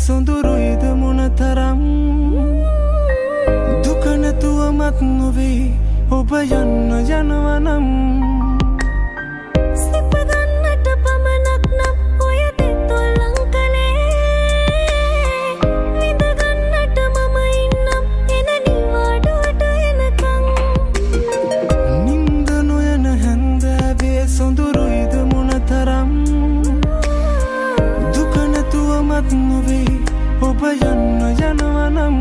සොඳුරුයිද මොනතරම් දුක නැතුවමත් නොවේ ඔබ යන්න යනවනම් සිපගන්නට පමණක් නම් ඔය දෙතොල්ලං කලේ විඳගන්නට මම ඉන්නම් එන නිවාඩුවට එනකං නින්ද නොයන හැන්දෑවේ සොඳුරුයිද මොනතරම් දුක නැතුවමත් නොවේ ඔබ යන්න යනවනම්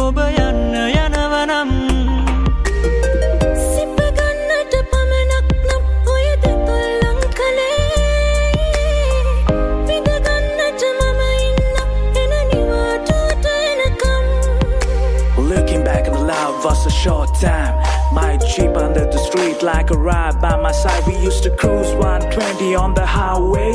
ඔබ යන්න යනවනම් සිපගන්නට පමණක් නම් ඔය දෙතොල්ලං කලේ විඳගන්නට මම ඉන්නම් එන නිවාඩුවට එනකම් Looking back in the love was a short time. My jeep under the street like a ride by my side. We used to cruise 120 on the highway,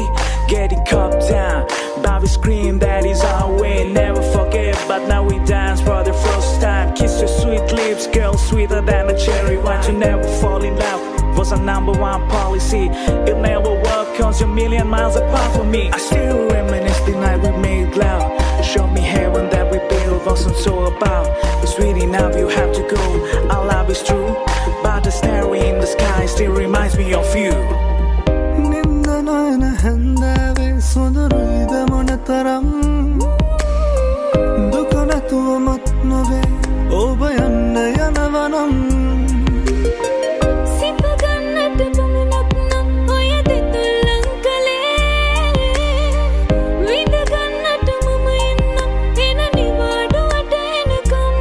getting cupped down. But we scream that is our way. Never forget, but now we dance for the first time. Kiss your sweet lips, girl, sweeter than a cherry wine. To never fall in love was our #1 policy. It'll never work 'cause you're a million miles apart from me. I still reminisce the night we made love. Show me heaven that we built wasn't so about. It's sweet enough, you have to go. Our love is true, but the starry in the sky still reminds me of you. නින්ද නොයන හැන්දෑවේ සොඳුරුයිද මොනතරම් දුක නැතුවමත් නොවේ ඔබ යන්න යනවනම් සිපගන්නට පමණක් නම් ඔය දෙතොල්ලං කලේ විඳගන්නට මම ඉන්නම් එන නිවාඩුවට එනකම්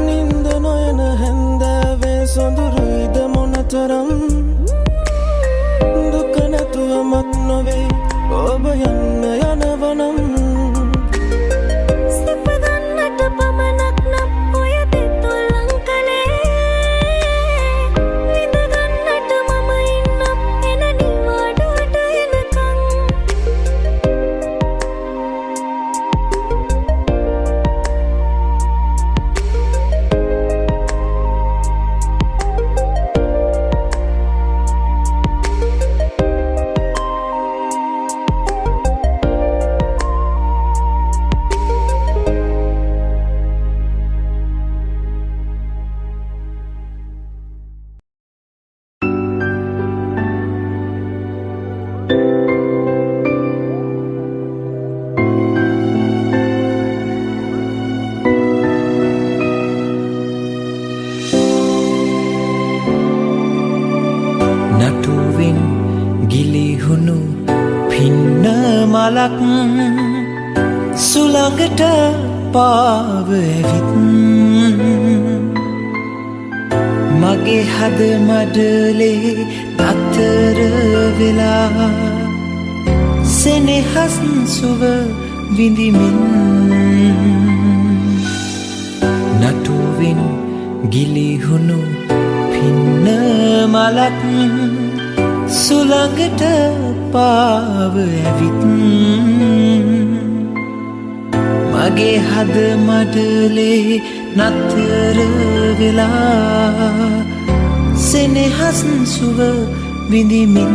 නින්ද නොයන හැන්දෑවේ සොඳුරුයිද මොනතරම් දුක නැතුවමත් නොවේ ඔබ යන්න යනවනම් සිපගන්නට පමණක් නම් ඔය දෙතොල්ලං කලේ විඳගන්නට මම ඉන්නම් එන නිවාඩුවට එනකං නටුවෙන් ගිලිහුණු පින්න මලක් සුළඟට පාව ඇවිත් මගේ හද මඩලේ අතර වෙලා සෙනෙහස් සුව විඳිමින් නටුවෙන් ගිලිහුණු පින්න මලක් සුළඟට පාව ඇවිත් මගේ හද මඩලේ නතර වෙලා සෙනෙහස් සුව විඳිමින්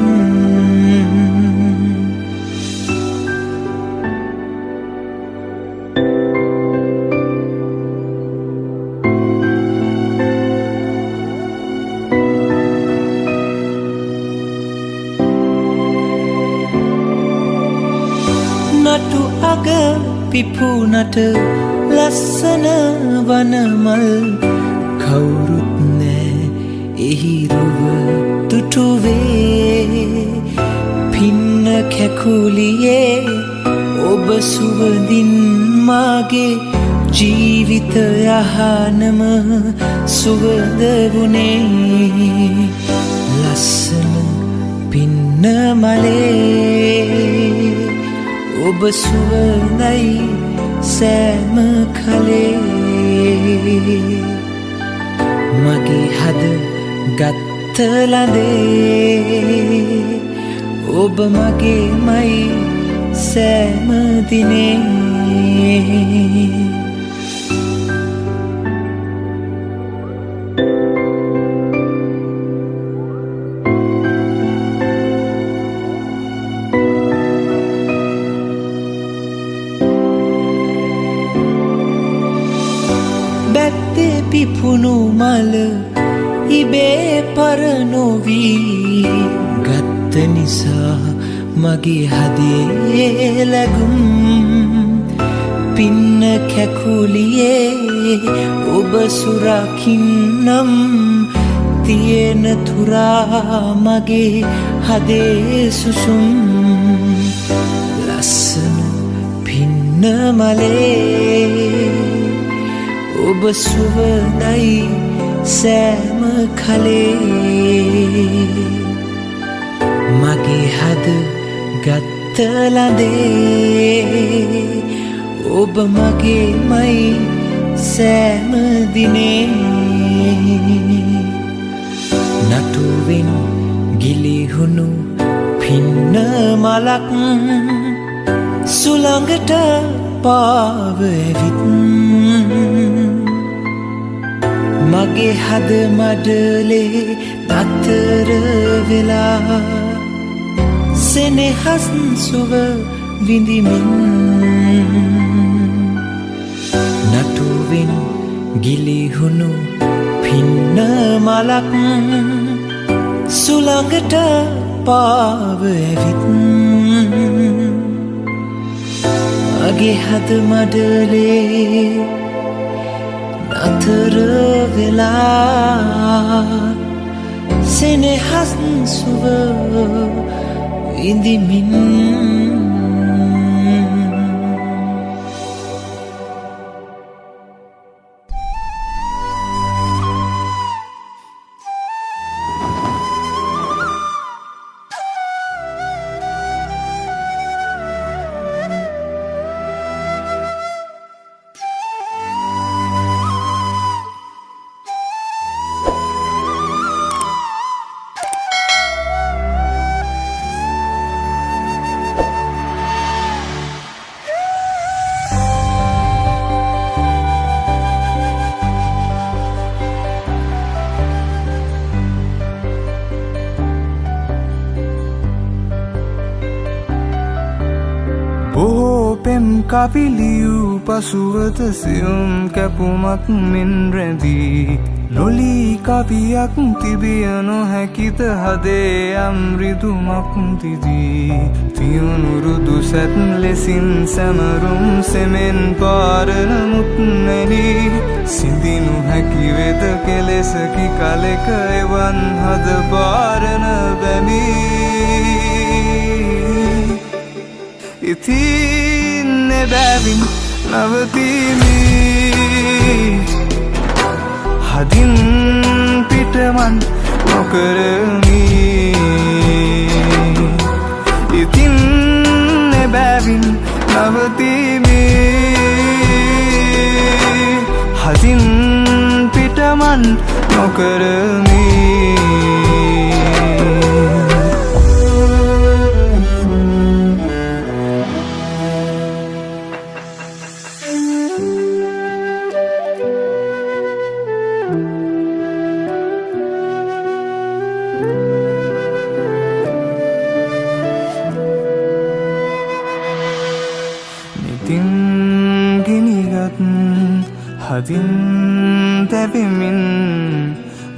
නටු අග පිපුනට ලස්සන වනමල් කවුරුත් නෑ එහි රුව තුටුවේ පින්න කැකුලියේ ඔබ සුවඳින් මාගේ ජීවිත යහනම සුවඳ වුණේ ලස්සන පින්න මලේ ඔබ සුවඳයි සෑම කලේ මගේ හද ගත්ත ලඳේ ඔබ මගේමයි සෑම දිනේ බැත්තේ පිපුණු මල ඉබේ පරනොවී ගත්ත නිසා මගේ හදේ ලැගුම් පින්න කැකුලියේ ඔබ සුරකින්නම් තියෙන තුරා මගේ හදේ සුසුම් ලස්සන පින්න මලේ ඔබ සුවඳයි සෑම කලේ මගේ හද ගත්ත ලඳේ ඔබ මගේමයි සෑම දිනේ නටුවෙන් ගිලිහුණු පින්න මලක් සුළඟට පාව ඇවිත් මගේ හද මඩලේ නතර වෙලා සෙනෙහස් සුව විඳිමින් නටුවෙන් ගිලිහුණු පින්න මලක් සුළඟට පාව ඇවිත් මගේ හද මඩලේ නතර වෙලා සෙනෙහස් සුව විඳිමින් පෙම් කපිලියූ පසුවත සියුම් කැපුමක් මෙන් රැඳී ලොලී කවියක් තිබිය නොහැකිත හදේ අම්රිදුමක් තිදී තියුණුරුදු සැත් ලෙසින් සැමරුම් සෙමෙන් පාරනමුත් නැනී සිඳිනු හැකි වෙද කෙලෙසකි කලෙක එවන් හද පාරන බැමී ඉතින් එබැවින් නවතිමි හදින් පිටමන් නොකරමි ඉතින් එබැවින් නවතිමි හදින් පිටමන් නොකරමි හදින් තැබෙමින්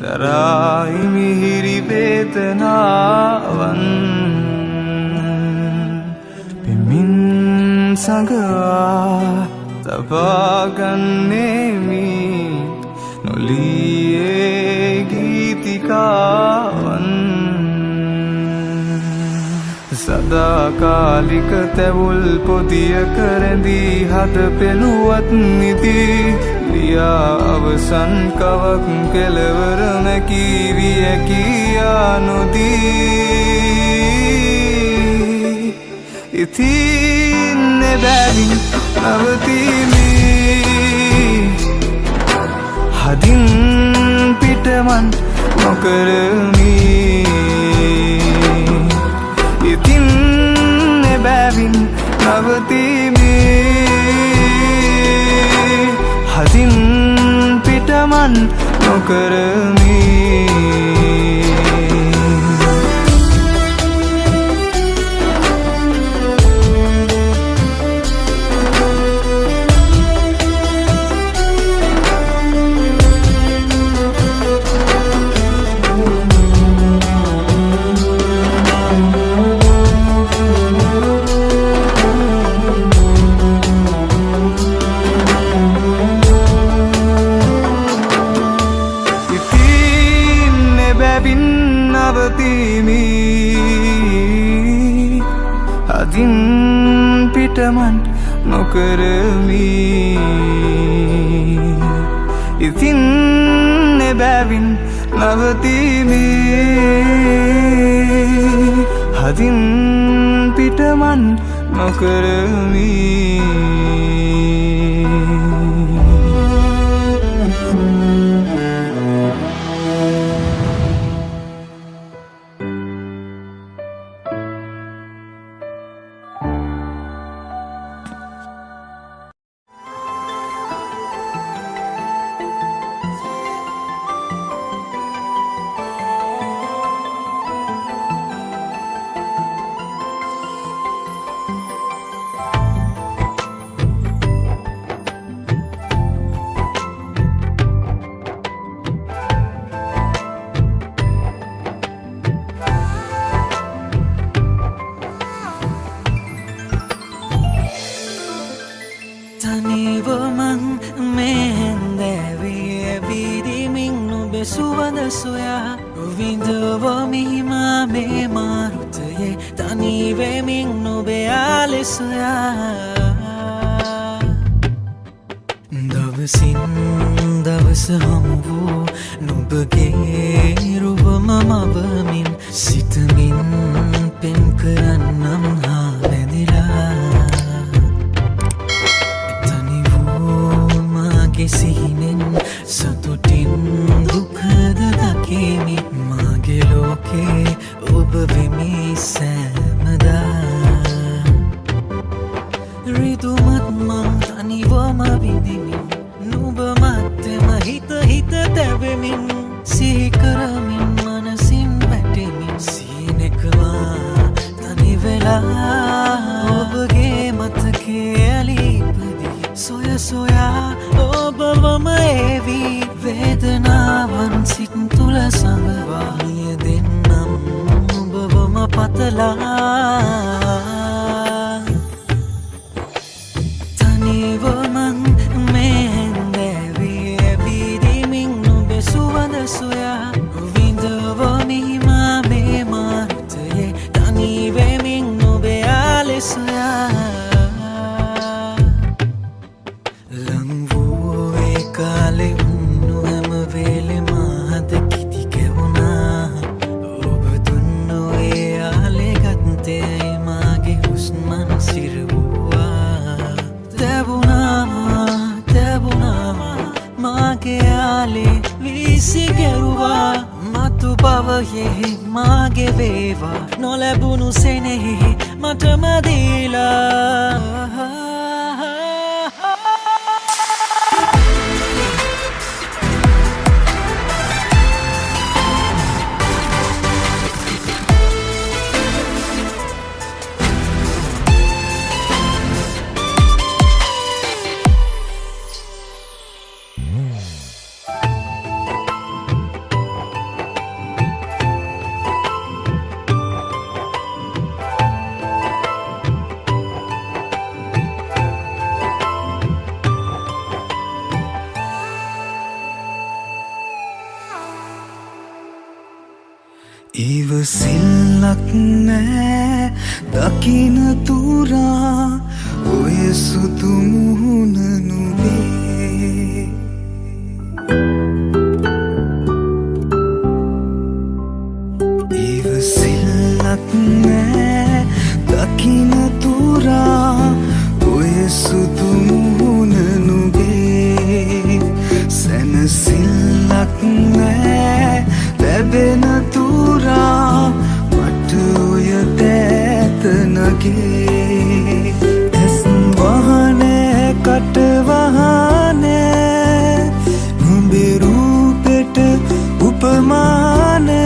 දරායි මිහිරි වේදනාවන් පෙමින් සඟවා පාගන්නේමි නොලියේ ගීතිකාවන් සදාකාලික තැවුල් පොදියක රැඳී හද පෙළුවත් නිති ලියා අවසන් කවක් කෙලවර මැකීවිය කියා නොදී ඉතින් එබැවින් නවතිමි හදින් පිටමන් නොකරමි ඉතින් එබැවින් නවතිමි හදින් පිටමන් නොකරමි හදින් පිටමන් නොකරමි ඉතින් එබැවින් නවතිමි හදින් පිටමන් නොකරමි සුවඳ සොයා විඳවමිහිමා මේ මාරුතයේ තනිවෙමින් නොබේ ආලෙසොයා දවසින් දවස හමු වූ නුඹගේ රුවම මවමින් සිතමින් පෙම් කරන්නම් හා බැඳිලා තනි වූ මාගේ සිහිනෙන් සතුටින් දුකද දකිමි මාගේ ලෝකේ ඔබ වෙමි සෑමදා රිදුමත් මං තනිවම විඳිමින් නුඹ මත්තෙම හිත තැවෙමින් සිහි කරමින් මනසින් වැටෙමින් සීනෙකවා තනි වෙලා ඔබගේ මතකේ ඇලිපදී සොය සොයා ඔබවම ඒවී වේදනාවන් සිත් තුල සඟවා දෙන්නම් ඔබවම පතලා තනිවමන් මේ හැන්දෑවේ ඇවිදිමින් නුඹේ සුවඳ සොයා විඳවමිහිමා මේ මාරුතයේ තනිවෙමින් නොබේ ආලෙසොයා කාලේ උන්නු හැම වේලෙම හද කිති කැවුනා ඔබ දුන්නෝ ඒ ආලේ ගත්තේ මාගේ හුස්මන් සිරුවා තැබුණා මාගේ ආලේ විසි කෙරුවා මතු බවයේ මාගේ වේවා නොලැබුණු සෙනෙහි මටම දීලා ඉවසිල්ලක් නෑ දකින තුරා ඔය සුදු මුහුණ නුඹේ ඉවසිල්ලක් නෑ දකින තුරා ඔය සුදු මුහුණ නුඹේ සැනසිල්ලක් නෑ ලැබෙන තුරා මට ඔය දෑත නගේ ඇස් වහනෑ කට වහනෑ නුඹේ රූපෙට උපමානෑ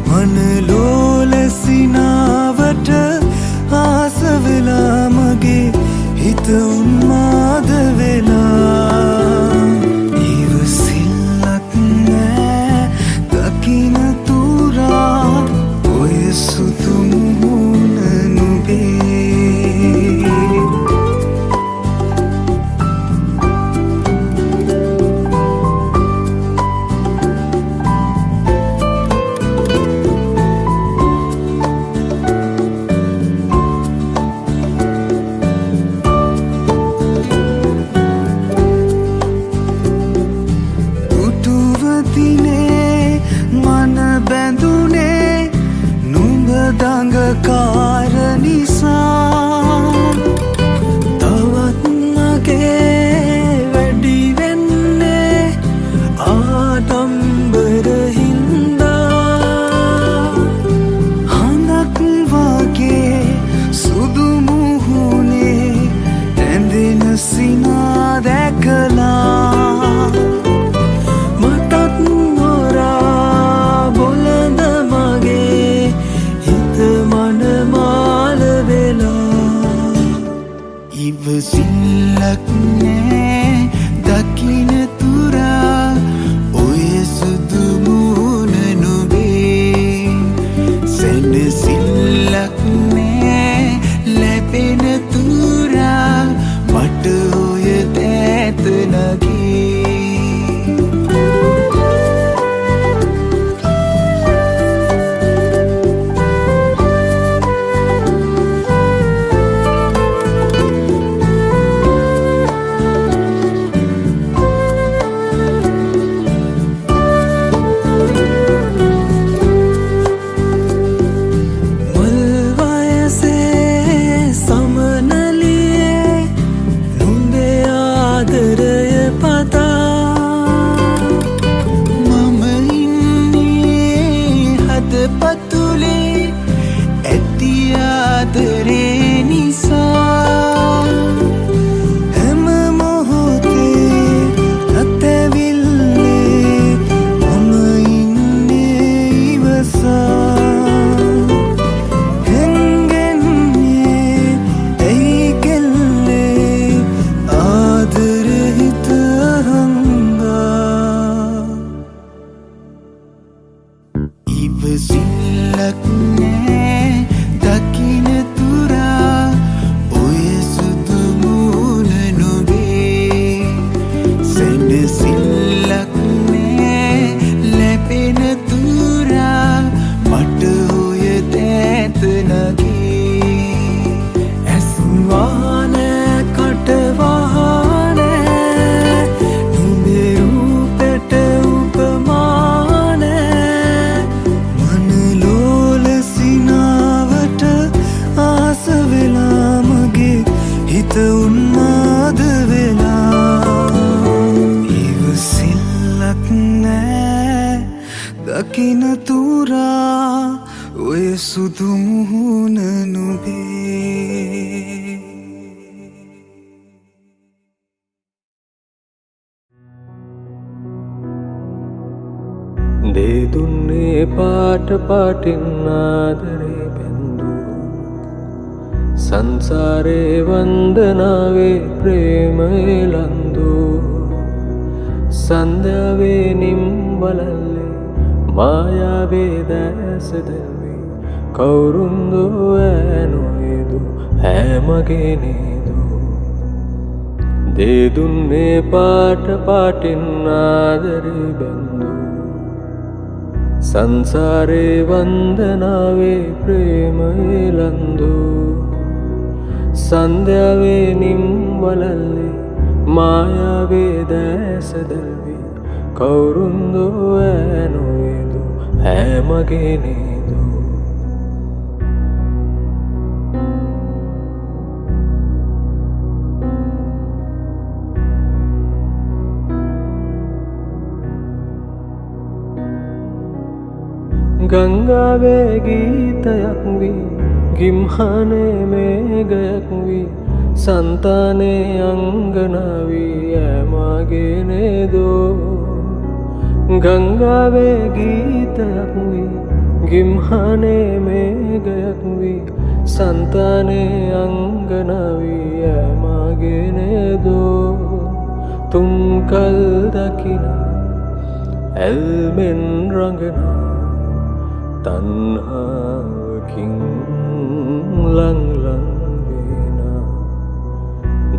මනලෝල සිනාවට ආස වෙලා මගේ හිත උන්මාද වෙලා ඉවසිල්ලක් නෑ දකින තුරා ඔය සුදු මුහුණ නුඹේ දඟකාර නිසා තවත් මගේ වැඩි වෙන්නේ ආඩම්බර හින්දා හඳක් වගේ සුදු මුහුණේ ඇඳෙන සිනා දැකලා මටත් නොරා බොළඳ මගේ මනමාල වෙලා ඉවසිල්ලක් නෑ දකින තුරා ඔය සුදු මුහුණ නුඹේ සැනසිල්ලක් නෑ ලැබෙන තුරා මට ඔය දෑත නගේ ඉවසිල්ලක් නෑ දකින තුරා ඔය සුදු මුහුණ නුඹේ සැනසිල්ලක් නෑ ලැබෙන තුරා මට ඔය දෑත නගේ ඇස් වහනෑ කට වහනෑ නුඹේ රූපෙට උපමානෑ මනලෝල සිනාවට ආස වෙලා මගේ හිත උන්මාද වෙලා ඉවසිල්ලක් නෑ දකින තුරා ඔය සුදු මුහුණ නුඹේ දෙදුන්නේ පාට පාටින් ආදරේ බැඳු සංසාරේ වන්දනාවේ ප්‍රේමයේ ලන්දු සන්ධ්‍යාවේ නිම්වලල්ලේ මායාවේ දැස දැවේ කවුරුන්දෝ ඈනොයදු හැමගේ නේදු දෙදුන්නේ පාට පාටින් ආදරේ බැඳු සංසාරේ වන්දනාවේ ප්‍රේමයලන්දු සන්ධ්‍යාවේ නිම්වලල්ලේ මායාවේ දැසදල්වි කවුරුන්දෝ ඇනොයදු හැමගේ නේදු ගංගාවේ ගීතයක් වී ගිම්හනේ මේගයක් වී සන්තානේ අංගනාවී ඇමගේ නේදෝ ගංගාවේ ගීතයක් වී ගිම්හනේ මේගයක් වී සන්තානේ අංගනාවී ඇමගේ නේදෝ තුන්කල් දකින ඇල්මෙන් රඟනා තන්හාවකින් ලංලං වේනා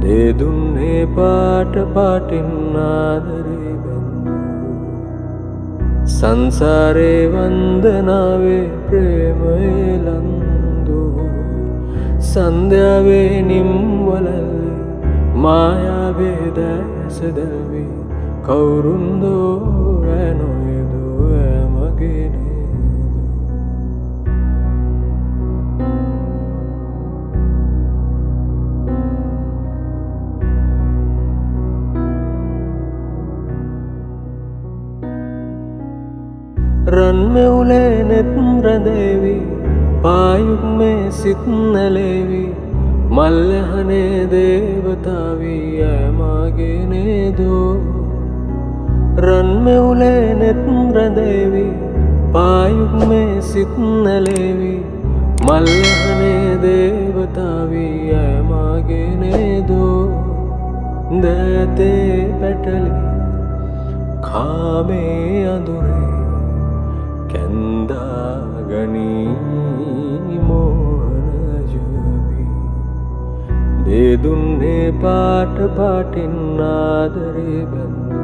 දෙදුන්නේ පාට පාටින් ආදරේ බැන්දු සංසාරේ වන්දනාවේ ප්‍රේමයලන්දු සන්ධ්‍යාවේ නිම්වලල්ලේ මායාවේ දැසදල්වි කවුරුන්දෝ ඇනොයදෝ ඇමගේ රන් මෙවුලේ නෙත් රැඳේවි පායුක් මේ සිත් නැලේවි මල්යහනේ දේවතාවී ඇමගේ නේදෝ රන් මෙවුලේ නෙත් රැඳේවි පායුක් මේ සිත් නැලේවි මල්යහනේ දේවතාවී ඇමගේ නේදෝ දෑතේ පැටලි කාමේ අඳුරේ කැන්දාගනී මෝහනජවී දෙදුන්නේ පාට පාටින් ආදරේ බැන්දු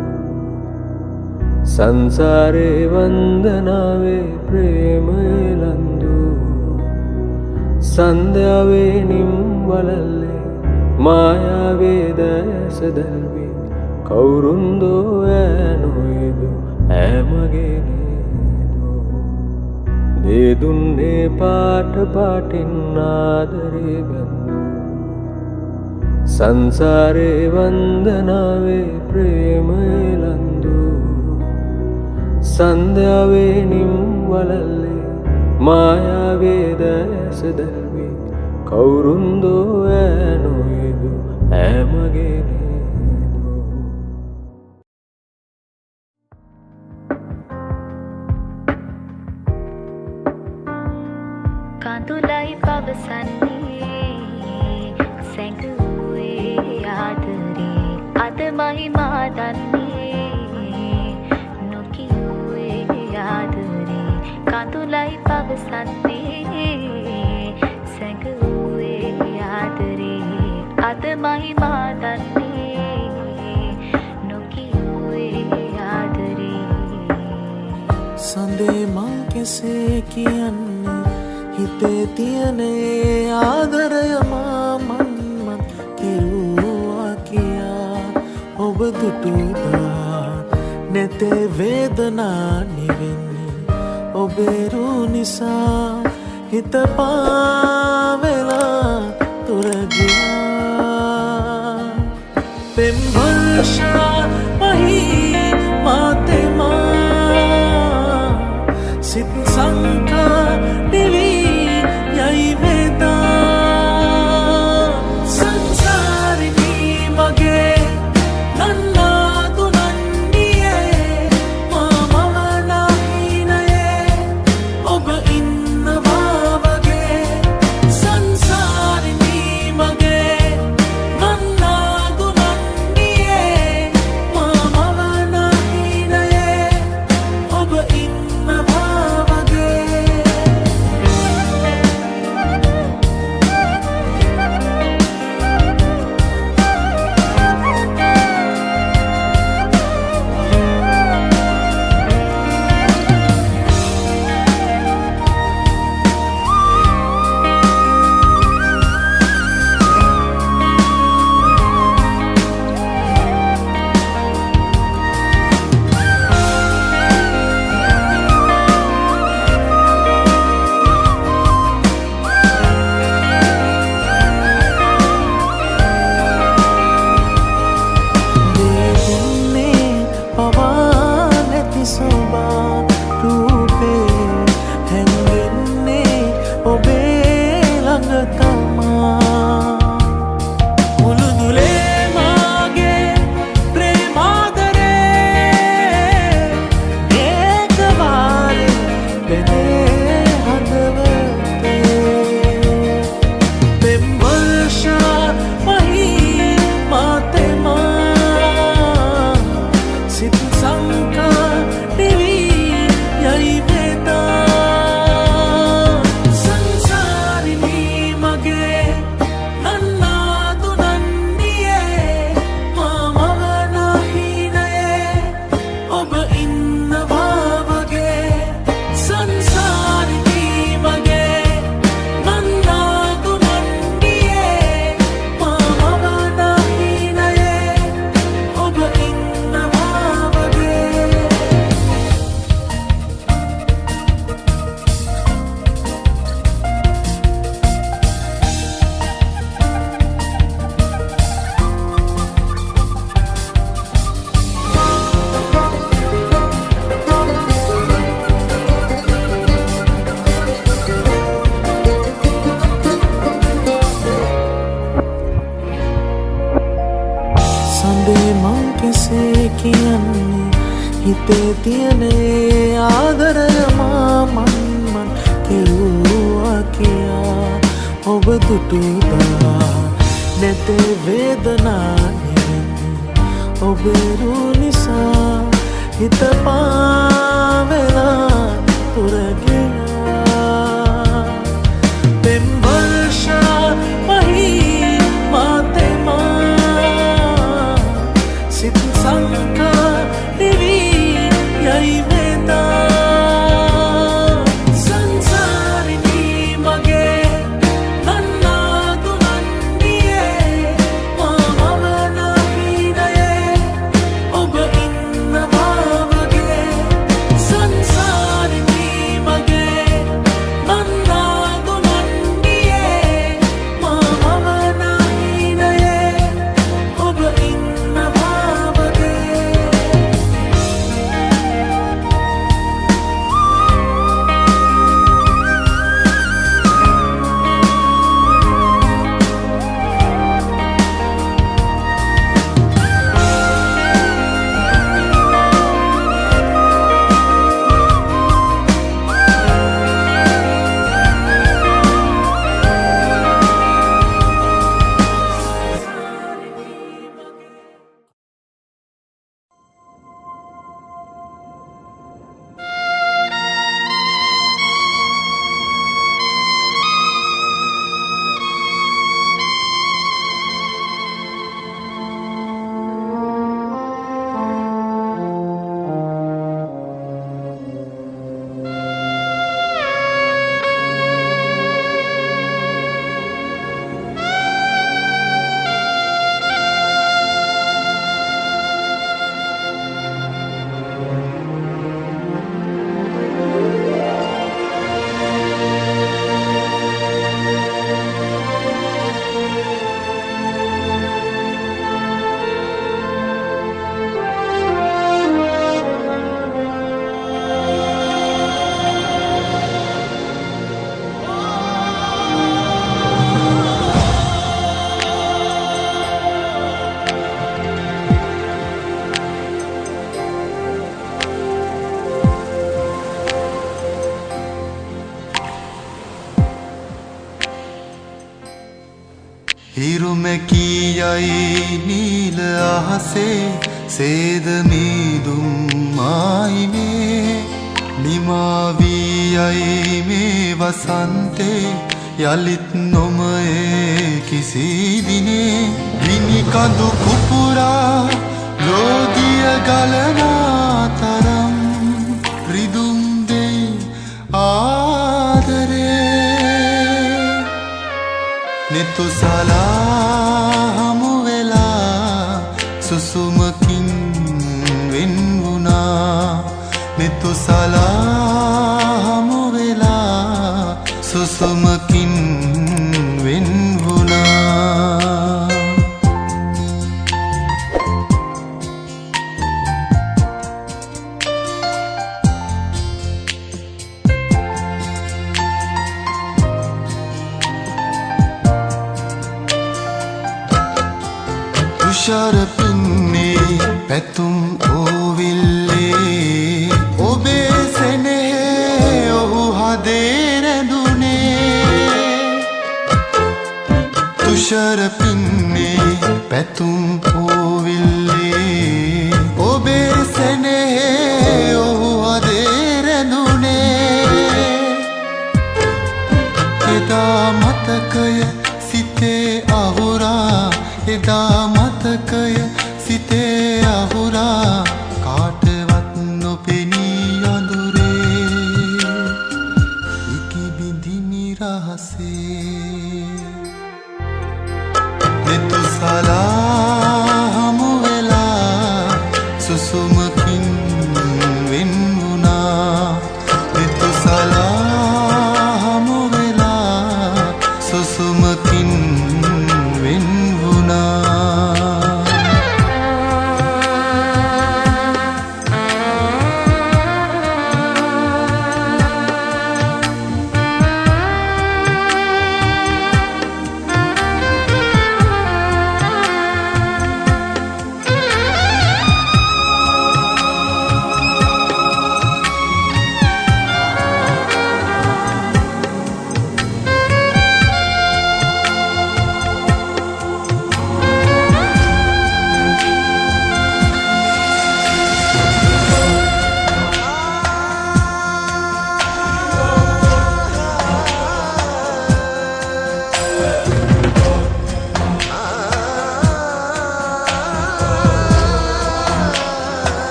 සංසාරේ වන්දනාවේ ප්‍රේමයලන්දු සන්ධ්‍යාවේ නිම්වලල්ලේ මායාවේ දැසදල්වි කවුරුන්දෝ ඇනොයදු ඇමගේ දෙදුන්නේ පාට පාටින් ආදරේ බැන්දු සංසාරේ වන්දනාවේ ප්‍රේමයලන්දු සන්ධ්‍යාවේ නිම්වලල්ලේ මායාවේ දැසදල්වි කවුරුන්දෝ ඇනොයදු ඇමගේ කඳුලයි පවසන්නේ සැඟවුවේ ආදරේ අද මහිමා දන්නේ නොකියුවේ ආදරේ කඳුලයි පවසන්නේ සැඟවුවේ ආදරේ අද මහිමා දන්නේ නොකියුවේ ආදරේ සඳේ මං කෙසේ කියන්නේ හිතේ තියනේ ආදරය මන්මත් කෙරුවා කියා ඔබ දුටුදා නැතේ වේදනා නිවෙන්නේ ඔබේරු නිසා හිත පාවෙලා තුරගියා පෙම් වර්ෂා මහී මාතෙමා සිත් සංකා දිවී යයි වේදා සංසාරිනී මගේ නන්නාතු නන්නියේ මාමවනාහිනයේ ඔබ ඉන්නවා වගේ සංසාරිනී මගේ නන්නාතු නන්නියේ මාමවනාහිනයේ හඳේ මං කෙසේ කියන්නේ හිතේ තියෙන ආදරය මන් කෙරුවා කියා ඔබ දුටුදා නැතේ වේදනා නිරන්නේ ඔබේ රු නිසා හිත පාවෙලා තුර ගියා පෙම් වර්ෂ මහී මාතෙමා සිත සංකා දිවි යයි වේදා සංසාරිනී මගේ නන්නා දුනන්නියේ මම නහිනයේ ඔබ ඉන්නවා වගේ සංසාරිනී මගේ නන්නා දුනන්නියේ මම නහිනයේ ඔබ ඉන්නවා වගේ හිරුමැකියයි නීල අහසේ සේද මීදුම් ආයිනේ නිමාවීයයි මේ වසන්තේ යලිත් නොමයේ කිසි දිනේ ගිනි කඳු කුපුරා රෝදිය ගලනා තරම් රිදුම් දෙයි ආදරේ නෙතු සලා හමු වෙලා සුසුමකින් වෙන් වුණා නෙතු සලා හමු වෙලා සුසුමකින් වෙන් වුණා තුෂාර පින්නේ පැතුම් ඕවිල්ලේ ඔබේ සෙනෙහේ ඔහු හදේ රැඳුනේ තුෂාර පින්නේ පැතුම් ඕවිල්ලේ ඔබේ සෙනෙහේ ඔහු හදේ රැඳුනේ එදා මතකය සිතේ අහුරා එදා මතකය සිතේ අහුරා කාටවත් නොපෙනී අඳුරේ ඉකිබිඳි නිරහසේ නෙතු සලා හමු වෙලා සුසුමකින් වෙන් වුණා නෙතු සලා හමු වෙලා සුසුමකින් වෙන් වුණා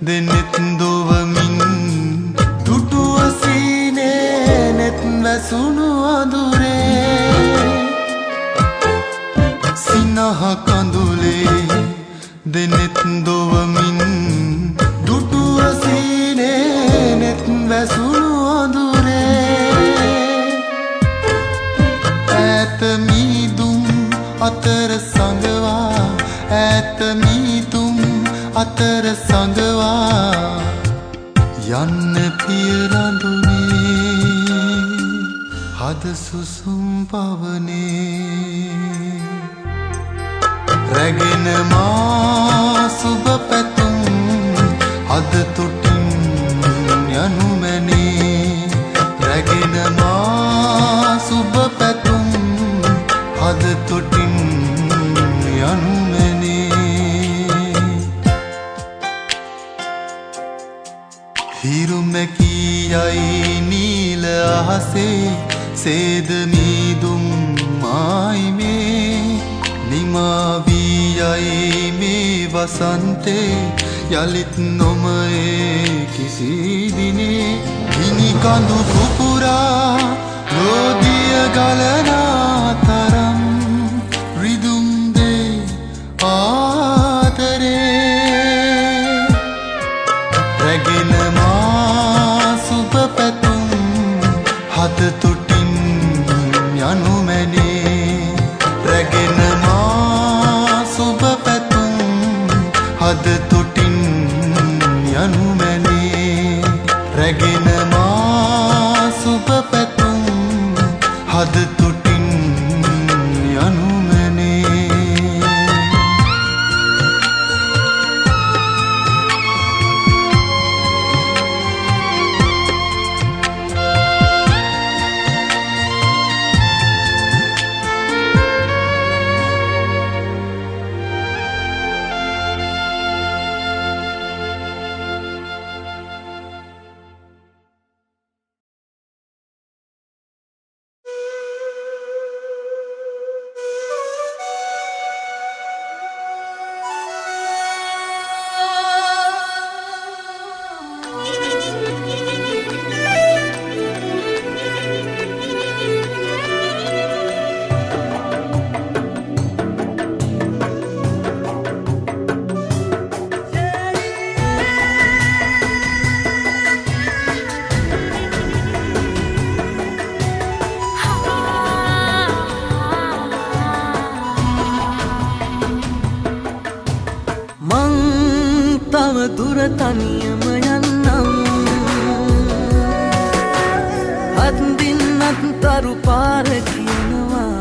දෙනෙත් දොවමින් දුටුව සීනේ නෙත් වැසුණු අඳුරේ සිනහ කඳුලේ දෙනෙත් දොවමින් දුටුව සීනේ නෙත් වැසුණු අඳුරේ ඈත මීදුම් අතර සඟවා ඈත මීදුම් අතර සඟවා යන්න පිය රඳුනේ හද සුසුම් පවනේ රැගෙන මා සුබ පැතුම් හද තොටින් යනු මැනේ රැගෙන මා සුබ පැතුම් හද තොටින් යනු හිරුමැකීයයි නීල අහසේ සේද මීදුම් මායිමේ නිමාවීයයි මේ වසන්තේ යළිත් නොමයේ කිසි දිනේ ගිනි කඳු පුපුරා ලෝදිය ගලනා තරම් රිදුම් දේ ආදරේ රැගෙන සුබ පැතුම් හද තොටින් යනු මැනේ රැගෙන සුබ පැතුම් හද තොටින් යනු මැනේ රැගෙන සුබ පැතුම් හද තොටින් යනු මැනේ දුර තනියම යන්නම් අත්දින් අත්තරු පාර කියනවා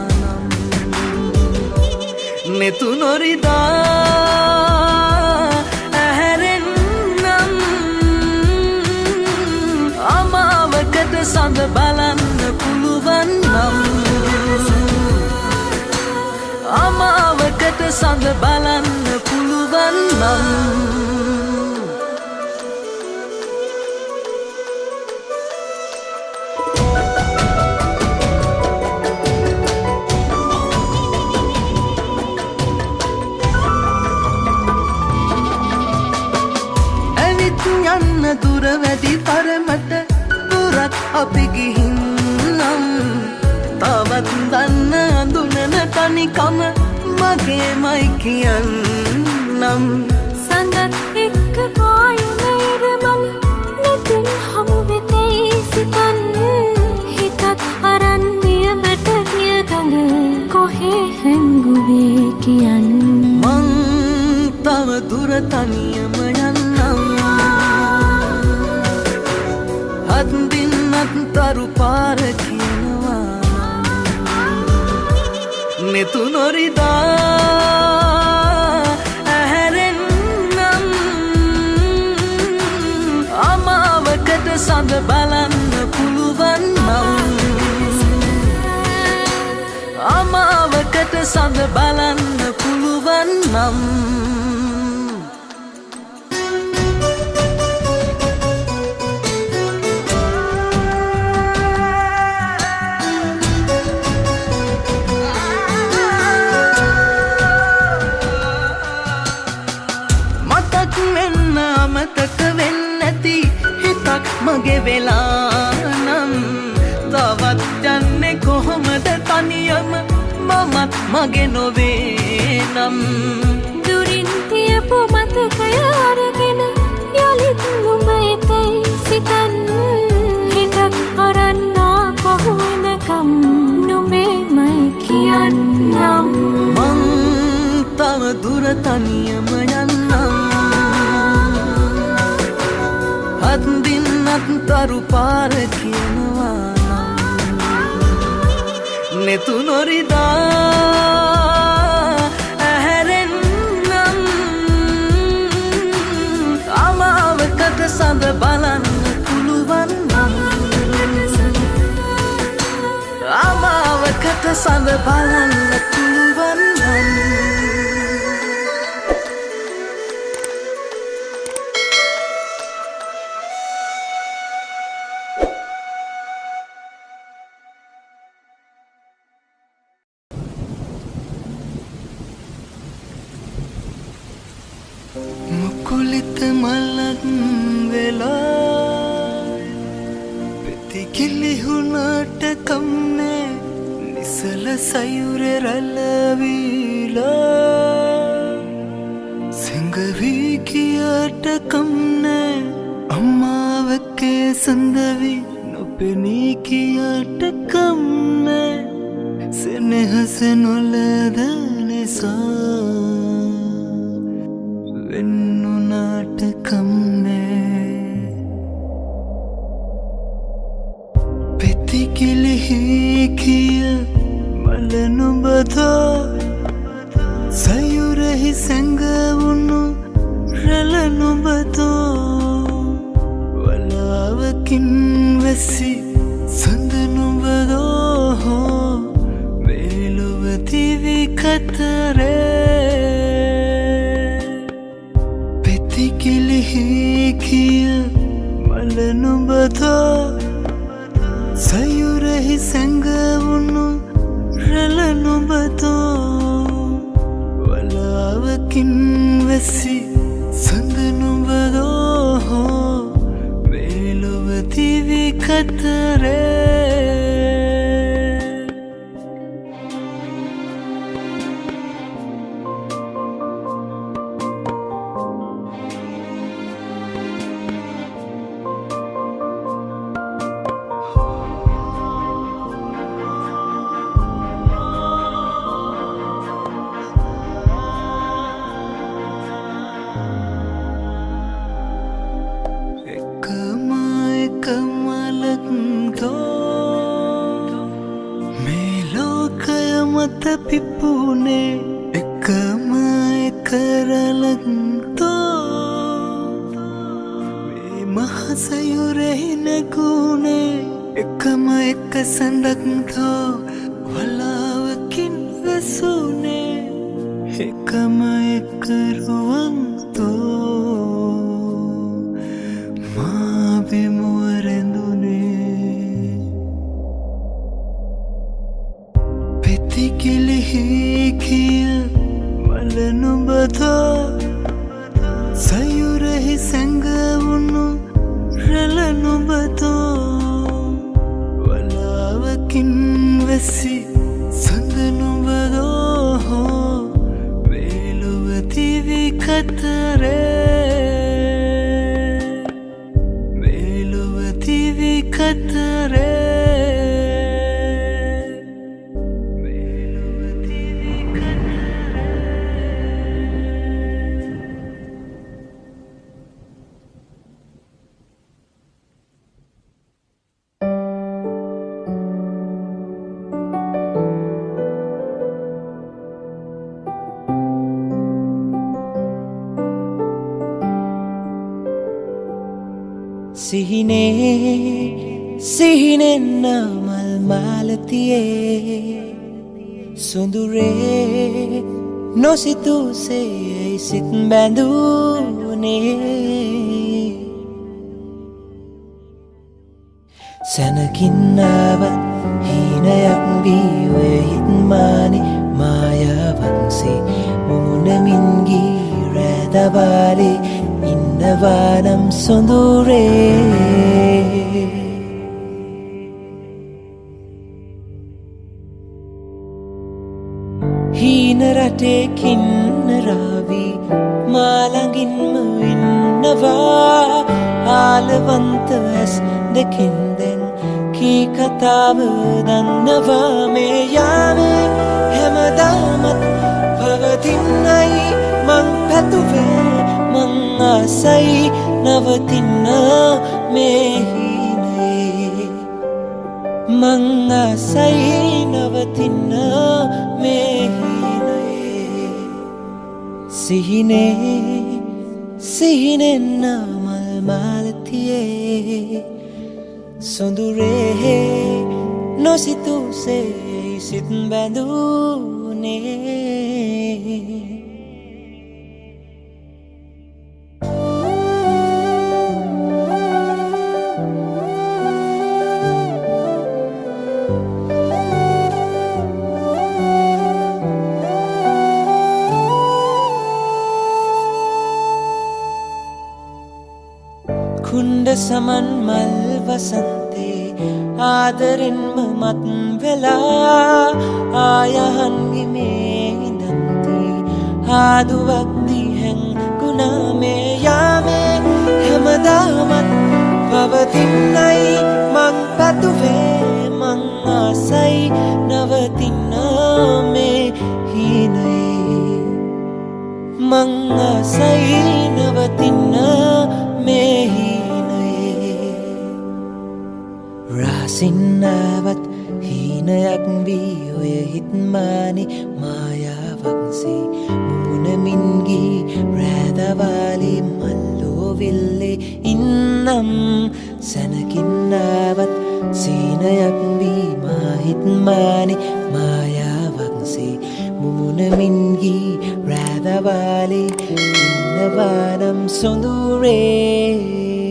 නම් නෙතු නොරිදා ඇහැරෙන්නම් අමාවකට සඳ බලන්න පුළුවන් නම් අමාවකට සඳ බලන්න පුළුවන් නම් යන්න දුර වැඩි තරමට දුරක් අපි ගිහින්නම් තවත් දන්න අඳුනන තනිකම මගේමයි කියන්නම් සඳත් එක්ක පායුන ඉරමල නැතින් හමුවෙතයි සිතන්න හිතත් අරන් නියමට ගිය ගඟ කොහේ හැංගුවේ කියන්න මං තව දුර තනියම යන්නම් අත්දින් අත්තරු පාර කියනවා නෙතු නොරිදා ඇහැරෙන්නම් අමාවකට සඳ බලන්න පුළුවන් නම් අමාවකට සඳ බලන්න පුළුවන් නම් මෙන්න අමතක වෙන්නැති හිතක් මගේ වෙලා නම් තවත් යන්නේ කොහොමද තනියම මමත් මගේ නොවේ නම් දුරින් තියපු මතකය අරගෙන යලිත් නුඹ එතයි සිතන් හිතක් අරන්නා කොහොනකම් නුඹේමයි කියන්නම් මං තව දුර තනියම යන්නම් අත්දින්නත් තරු පාර කියනවා නම් නෙතු නොරිදා ඇහැරෙන්නම් අමාවකට සඳ බලන්න පුළුවන් නම් අමාවකට සඳ බලන්න පුළුවන් නම් මුකුලිත මලක් වෙලා පෙති කිලිහුණට කම්නේ නිසල සයුර රැලවිලා සිංගවී කියට කම්නේ අම්මාවකේ සඳවි නොපෙනී කියට කම්නේ සෙනෙහස නොලද නිසා වෙන්නුනාට කම්නේ පෙති කිලිහි කිය මලනු බදා සයුරෙහි සැඟවුණු රැලනු බදෝ වලාවකින් වැසි සඳනු බදෝ වේලුවතිවි කතරේ කිලිහි කිය මලනු බදා සයුරෙහි සැඟවුණු රැලනු බදෝ වලාවකින් වැසි සඳනු බදෝ වේලුවතිවි කතරේ පිපුනේ එකම කරලන්තෝ මේ මහසයුරෙහි නැගුණේ එකම එක සඳක්තෝ වලාවකින් වැසුනේ එකම එක රුවන්තෝ මා බිමුවරැඳුනේ පෙති කිලිහි කිය මලනු බදා සයුරෙහි සැඟවුණු රැලනු බදෝ වලාවකින් වැසි සඳනු බදෝ වේලුවතිවි කතරේ වේලුවතිවි කතරේ සිහිනෙන් නමල් මාලතියේ සුඳුරේ නොසිතුසේ සිත් බැඳුනේ සැනකින්නවත් හීනයක් වී ඔය හිත්මානි මායාවන්සේ මුමුණමින් ගී රැඳ රැඳවාලේ ඉන්නවා නම් සොඳුරේ හීන රටේ කින්නරාවි මා ළඟින්ම ඉන්නවා ආලවන්ත ඇස් දෙකින් දැන් කී කතාව දන්නවා මේ යාමේ හැමදාමත් පවතින්නයි මං පැතුවේ මං ආසයි නවතින්න මේ හීනේ මං ආසයි නවතින්න මේ හීනේ සිහිනෙන් මල් මාලතියේ සොඳුරේ නොසිතුසේ සිත් බැඳුනේ කුණ්ඩ සමන් මල් වසන්තේ ආදරෙන්ම මත් වෙලා ආයහන්ගි මේ ඉඳන්ති ආදුවක් දිහැන් ගුණා මේ යාමේ හැමදාමත් පවතින්නයි මං පැතුවේ මං ආසයි නවතින්න මේ හීනේ මං ආසයි නවතින්න මේ රාසින්නාවත් හීනයක් වී ඔය හිත්මානි මායාවක්සේ මුමුණමින්ගී රෑදවාලි මල්ලෝවිල්ලේ ඉන්නම් සැනකින්නාවත් සීනයක් වී මාහිත්මානි මායාවක්සේ මුමුණමින්ගී රෑදවාලි ඉන්නවානම් සොඳුරේ